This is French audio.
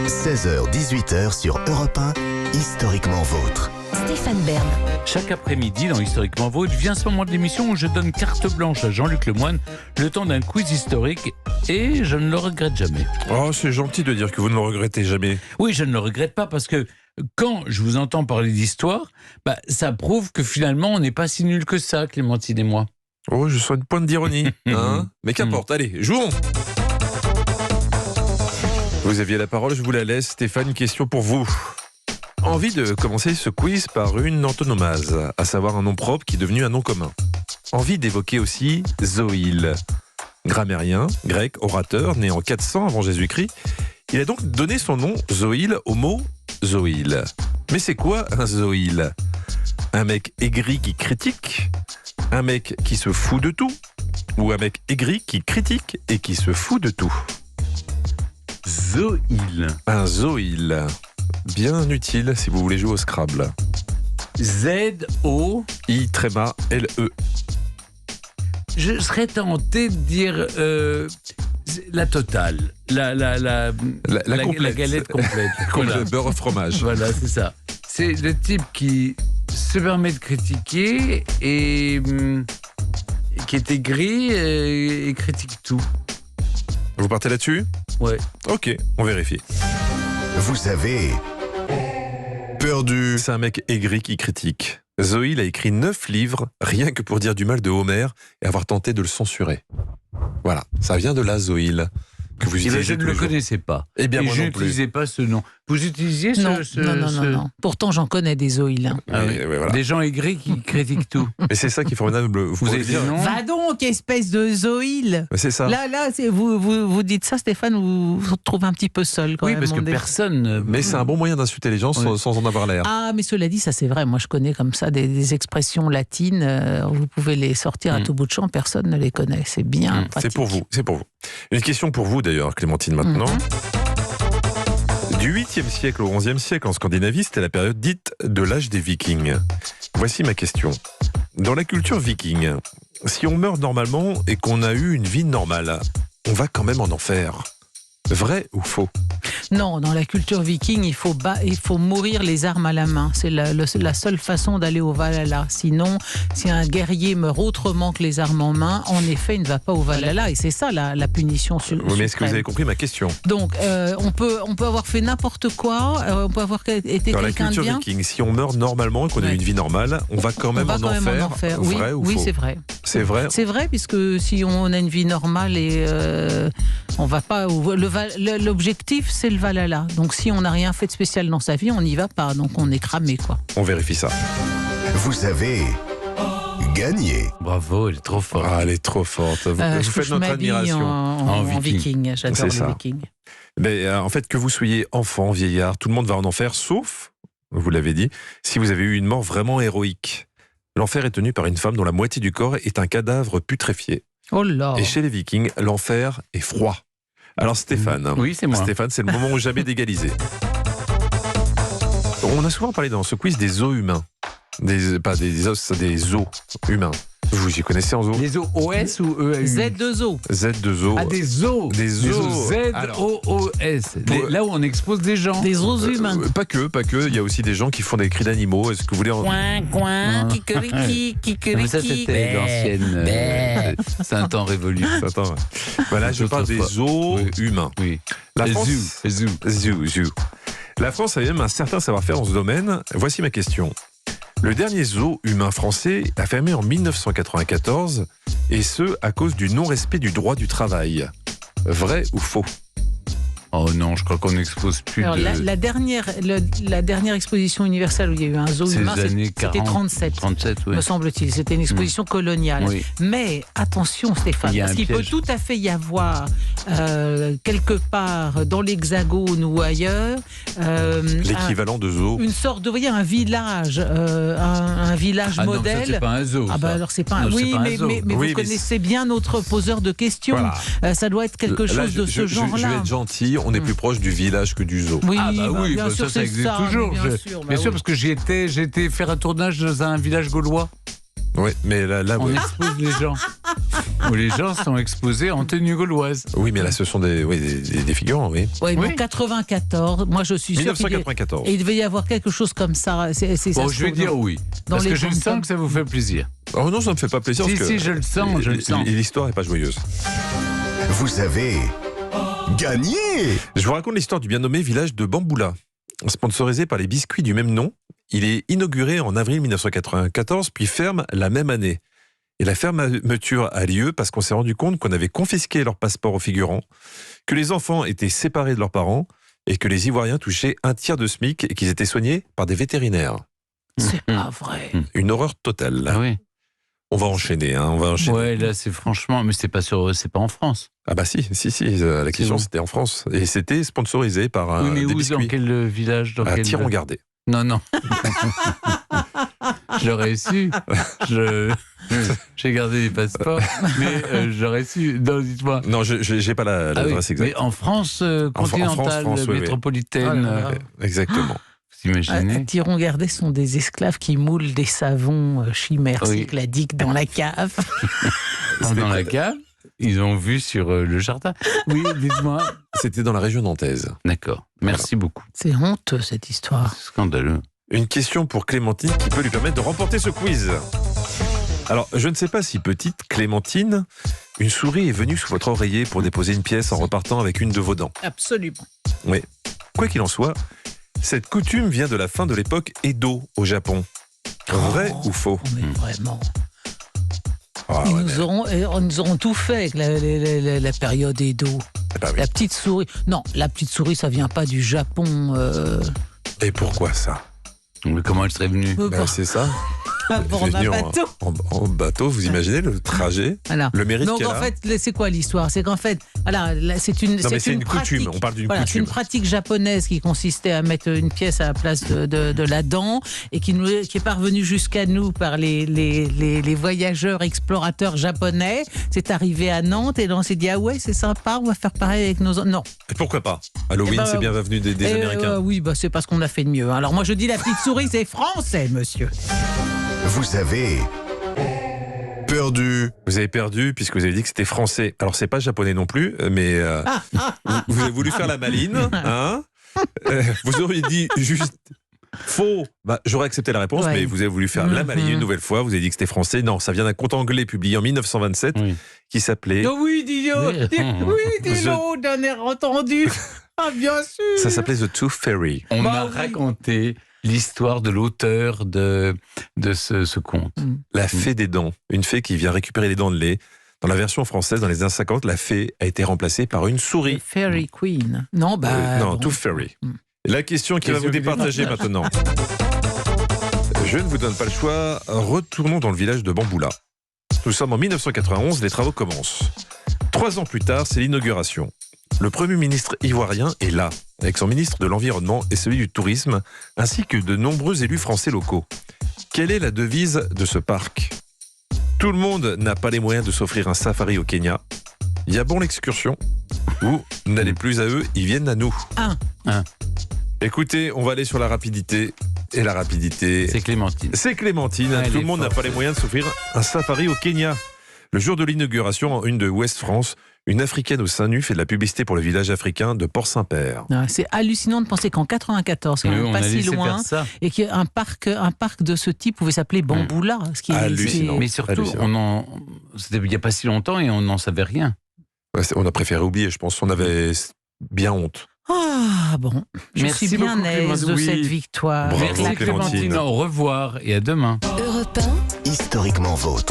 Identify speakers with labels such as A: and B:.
A: 16h-18h sur Europe 1, Historiquement Vôtre.
B: Stéphane Bern.
C: Chaque après-midi dans Historiquement Vôtre vient ce moment de l'émission où je donne carte blanche à Jean-Luc Lemoyne le temps d'un quiz historique et je ne le regrette jamais.
D: Oh, c'est gentil de dire que vous ne le regrettez jamais.
C: Oui, je ne le regrette pas parce que quand je vous entends parler d'histoire, ça prouve que finalement on n'est pas si nul que ça, Clémentine et moi.
D: Oh, je sois une pointe d'ironie. Mais qu'importe, allez, jouons. Vous aviez la parole, je vous la laisse. Stéphane, une question pour vous. Envie de commencer ce quiz par une antonomase, à savoir un nom propre qui est devenu un nom commun. Envie d'évoquer aussi Zoïle. Grammairien, grec, orateur, né en 400 avant Jésus-Christ. Il a donc donné son nom Zoïle au mot Zoïle. Mais c'est quoi un Zoïle ? Un mec aigri qui critique ? Un mec qui se fout de tout ? Ou un mec aigri qui critique et qui se fout de tout ?
C: Zoïle.
D: Un Zoïle. Bien utile si vous voulez jouer au Scrabble.
C: Z-O.
D: I-L-E.
C: Je serais tenté de dire la totale. La galette complète.
D: Voilà. Beurre au fromage.
C: Voilà, c'est ça. C'est le type qui se permet de critiquer et qui est aigri et critique tout.
D: Vous partez là-dessus ?
C: Ouais.
D: Ok, on vérifie.
A: Vous avez perdu.
D: C'est un mec aigri qui critique. Zoïle a écrit 9 livres, rien que pour dire du mal de Homer et avoir tenté de le censurer. Voilà, ça vient de là, Zoïle, que vous utilisez
C: je ne
D: tous
C: le
D: les jours.
C: connaissais pas.
D: Eh bien,
C: et
D: moi
C: je
D: non plus.
C: n'utilisais pas ce nom. Vous utilisiez
B: Non. Pourtant, j'en connais des Zoïles. Hein.
C: Ah oui.
D: Voilà.
C: Des gens aigris qui critiquent tout.
D: Mais c'est ça qui est formidable. Vous
C: Vous
D: pouvez
C: avez
D: dire.
C: des noms ?
B: Va donc, espèce de Zoïle.
D: Mais c'est ça.
B: Là, vous dites ça, Stéphane, vous vous retrouvez un petit peu seul quand
C: Oui,
B: même.
C: parce que
B: on est-
C: personne.
D: Mais c'est un bon moyen d'insulter les gens sans en avoir l'air.
B: Ah, mais cela dit, ça c'est vrai. Moi, je connais comme ça des expressions latines. Vous pouvez les sortir à tout bout de champ, personne ne les connaît. C'est bien pratique.
D: C'est pour vous, c'est pour vous. Une question pour vous d'ailleurs, Clémentine, maintenant. Du 8e siècle au 11e siècle en Scandinavie, c'était la période dite de l'âge des Vikings. Voici ma question. Dans la culture viking, si on meurt normalement et qu'on a eu une vie normale, on va quand même en enfer. Vrai ou faux ?
B: Non, dans la culture viking, il faut mourir les armes à la main. C'est la seule façon d'aller au Valhalla. Sinon, si un guerrier meurt autrement que les armes en main, en effet, il ne va pas au Valhalla. Et c'est ça la punition suprême.
D: Oui, mais est-ce que vous avez compris ma question ?
B: Donc, on peut avoir fait n'importe quoi, on peut avoir été
D: Dans la
B: quelqu'un de
D: culture
B: bien.
D: viking, si on meurt normalement et qu'on a eu une vie normale, on va quand
B: On
D: même,
B: va
D: en,
B: quand même en
D: enfer.
B: enfer. Oui,
D: Vrai ou
B: oui,
D: faux ?
B: c'est vrai.
D: C'est vrai.
B: C'est vrai, puisque si on a une vie normale et on va pas. L'objectif, c'est le Valhalla. Donc, si on n'a rien fait de spécial dans sa vie, on n'y va pas. Donc, on est cramé, quoi.
D: On vérifie ça.
A: Vous avez gagné.
C: Bravo, elle est trop forte.
D: Ah, elle est trop forte. Vous
B: Je
D: faites notre
B: m'habille
D: admiration.
B: en
C: En
B: viking. J'adore
D: C'est
B: les
D: ça.
B: vikings.
D: Mais en fait, que vous soyez enfant, vieillard, tout le monde va en enfer, sauf, vous l'avez dit, si vous avez eu une mort vraiment héroïque. L'enfer est tenu par une femme dont la moitié du corps est un cadavre putréfié.
B: Oh là.
D: Et chez les Vikings, l'enfer est froid. Alors Stéphane,
C: Oui, c'est moi.
D: Stéphane, c'est le moment où jamais d'égaliser. On a souvent parlé dans ce quiz des os humains. Pas des os, des os humains. Vous y connaissez en zoo ?
C: Les OS ou EAU
B: Z2O.
D: Z2O.
C: Ah, des os.
D: Des os.
C: Z-O-O-S. Là où on expose des gens.
B: Des os humains.
D: Pas que. Il y a aussi des gens qui font des cris d'animaux. Est-ce que vous voulez en...
B: Coin, kikeriki,
C: Mais ça, c'était l'ancienne. C'est un temps révolu.
D: Attends, ouais. Voilà, je parle des os humains.
C: Oui.
D: La
C: Les
D: France...
C: zoo.
D: La France a même un certain savoir-faire dans ce domaine. Voici ma question. Le dernier zoo humain français a fermé en 1994, et ce, à cause du non-respect du droit du travail. Vrai ou faux ?
C: Oh non, je crois qu'on n'expose plus
B: Alors,
C: de...
B: la dernière exposition universelle où il y a eu un zoo
C: Ces
B: humain,
C: années
B: c'était
C: 40,
B: 37.
C: 37, oui.
B: Me semble-t-il, c'était une exposition coloniale.
C: Oui.
B: Mais attention Stéphane,
C: Il y a
B: parce
C: un
B: qu'il peut
C: piège.
B: tout à fait y avoir quelque part dans l'Hexagone ou ailleurs
D: L'équivalent de zoo.
B: une sorte de, vous voyez, un village, un village
C: Ah non, ça,
B: modèle.
C: c'est pas un zoo.
B: Ah bah
C: ça.
B: alors c'est pas
C: Non,
B: oui,
C: c'est pas un
B: mais,
C: zoo.
B: mais
D: Oui,
B: vous
D: mais
B: connaissez bien notre poseur de questions.
D: Voilà.
B: Ça doit être quelque
D: Là,
B: chose de ce
D: je
B: genre-là.
D: vais être gentil, on est plus proche du village que du zoo.
B: Oui,
C: Ah bah oui,
B: bien
C: bah
B: sûr,
C: ça
B: c'est
C: existe
B: ça,
C: toujours.
B: mais
C: Bien sûr,
B: oui.
C: parce que j'ai été faire un tournage dans un village gaulois.
D: Oui, mais là
C: On
D: oui.
C: expose les gens. où les gens sont exposés en tenue gauloise.
D: Oui, mais là, ce sont des figurants, oui.
B: Oui,
C: Oui.
B: mais 94, moi je suis sûr
D: 1994.
B: il devait y avoir quelque chose comme ça.
C: Bon, je vais dire oui.
B: dans
C: Parce
B: les
C: que je
B: fantômes.
C: sens que ça vous fait plaisir.
D: Oh non, ça me fait pas plaisir.
C: Si,
D: parce que
C: si, je le sens, je le sens.
D: L'histoire n'est pas joyeuse.
A: Vous avez gagné.
D: Je vous raconte l'histoire du bien nommé village de Bamboula. Sponsorisé par les biscuits du même nom, il est inauguré en avril 1994, puis ferme la même année. Et la fermeture a lieu parce qu'on s'est rendu compte qu'on avait confisqué leur passeport aux figurants, que les enfants étaient séparés de leurs parents et que les Ivoiriens touchaient un tiers de SMIC et qu'ils étaient soignés par des vétérinaires.
B: C'est pas vrai.
D: Une horreur totale.
C: Ah oui.
D: On va enchaîner, on va enchaîner.
C: Ouais, là, c'est franchement, mais c'est pas en France.
D: Ah bah si, la question
C: où
D: c'était en France. Et c'était sponsorisé par
C: Oui, mais
D: des
C: où, dans
D: biscuits.
C: quel village, dans
D: À
C: quel...
D: Thiron-Gardé.
C: Non. J'aurais su. J'ai gardé les passeports, mais j'aurais su. Non, dites-moi.
D: Non, je n'ai pas
C: Ah oui,
D: l'adresse exacte.
C: mais en France
D: En
C: continentale,
D: France, oui, oui.
C: métropolitaine,
B: Oh là là.
D: Exactement.
C: vous imaginez
B: Tyron Gardé sont des esclaves qui moulent des savons chimères
C: Oui.
B: cycladiques dans la cave.
C: dans la cave, ils ont vu sur le jardin. Oui, dites-moi.
D: C'était dans la région nantaise.
C: D'accord. Merci beaucoup.
B: C'est honteux cette histoire.
C: C'est scandaleux.
D: Une question pour Clémentine qui peut lui permettre de remporter ce quiz. Alors, je ne sais pas si petite, Clémentine, une souris est venue sous votre oreiller pour déposer une pièce en repartant avec une de vos dents.
B: Absolument.
D: Oui. Quoi qu'il en soit, cette coutume vient de la fin de l'époque Edo au Japon. Vrai ou faux?
B: Mais vraiment.
D: Ah,
B: Ils
D: ouais,
B: nous auront tout fait avec la période Edo.
D: bah oui.
B: La petite souris. Non, la petite souris, ça vient pas du Japon.
D: Et pourquoi ça?
C: Mais comment elle serait venue
D: C'est ça.
B: À bord
D: Elle est
B: d'un
D: venue
B: bateau.
D: en bateau, vous imaginez le trajet,
B: Voilà.
D: le mérite
B: Donc
D: qu'elle
B: en
D: a.
B: fait, c'est quoi l'histoire? C'est qu'en fait, voilà, c'est une,
D: Non, mais c'est une
B: pratique.
D: coutume, on parle d'une
B: Voilà, c'est
D: coutume.
B: une pratique japonaise qui consistait à mettre une pièce à la place de la dent et qui est parvenue jusqu'à nous par les voyageurs explorateurs japonais. C'est arrivé à Nantes et là on s'est dit ah ouais c'est sympa, on va faire pareil avec nos... Non.
D: Et pourquoi pas? Halloween,
B: Eh ben,
D: c'est bien venu des Américains.
B: Oui, bah, c'est parce qu'on a fait de mieux. Alors moi je dis la petite souris c'est français monsieur.
A: Vous avez perdu.
D: Vous avez perdu puisque vous avez dit que c'était français. Alors c'est pas japonais non plus, mais vous avez voulu faire la maline, hein? Vous auriez dit juste faux. Bah, j'aurais accepté la réponse,
B: Ouais.
D: mais vous avez voulu faire la maline une nouvelle fois. Vous avez dit que c'était français. Non, ça vient d'un conte anglais publié en 1927
C: Oui.
D: qui s'appelait.
B: Oh oui, dis-le, d'un air entendu. Ah bien sûr.
D: Ça s'appelait The Tooth Fairy.
C: On
B: Bah
C: m'a
B: oui.
C: raconté l'histoire de l'auteur de ce conte.
D: La fée des dents. Une fée qui vient récupérer les dents de lait. Dans la version française, dans les années 50, la fée a été remplacée par une souris.
B: Fairy Queen. Non,
D: Non,
B: bon.
D: Tooth Fairy.
B: Mm.
D: La question qui va vous départager maintenant. Je ne vous donne pas le choix. Retournons dans le village de Bamboula. Nous sommes en 1991, les travaux commencent. 3 ans plus tard, c'est l'inauguration. Le Premier ministre ivoirien est là, avec son ministre de l'Environnement et celui du Tourisme, ainsi que de nombreux élus français locaux. Quelle est la devise de ce parc? Tout le monde n'a pas les moyens de s'offrir un safari au Kenya. Il y a bon l'excursion, ou n'allez plus à eux, ils viennent à nous.
B: Un.
D: Écoutez, on va aller sur la rapidité. Et la rapidité,
C: C'est Clémentine.
D: c'est Clémentine.
C: Elle
D: Tout
C: est
D: le monde n'a
C: forte.
D: pas les moyens de s'offrir un safari au Kenya. Le jour de l'inauguration, en une de Ouest France, une Africaine au sein nu fait de la publicité pour le village africain de Port-Saint-Père.
B: Non, c'est hallucinant de penser qu'en 94, quand
C: Mais
B: même
C: on
B: pas
C: a
B: si
C: laissé
B: loin,
C: faire ça.
B: et qu'un parc de ce type pouvait s'appeler Bamboula. Ce qui est
D: Hallucinant.
C: Mais surtout,
D: Hallucinant.
C: c'était il n'y a pas si longtemps et on n'en savait rien.
D: Ouais, on a préféré oublier, je pense. On avait bien honte.
B: Ah bon, je
C: Merci
B: suis bien
C: beaucoup,
B: aise de
C: Clémentine.
B: cette victoire.
D: Bravo,
C: Merci
D: Clémentine.
C: Clémentine. Au revoir et à demain.
E: Europe 1.
A: Historiquement vôtre.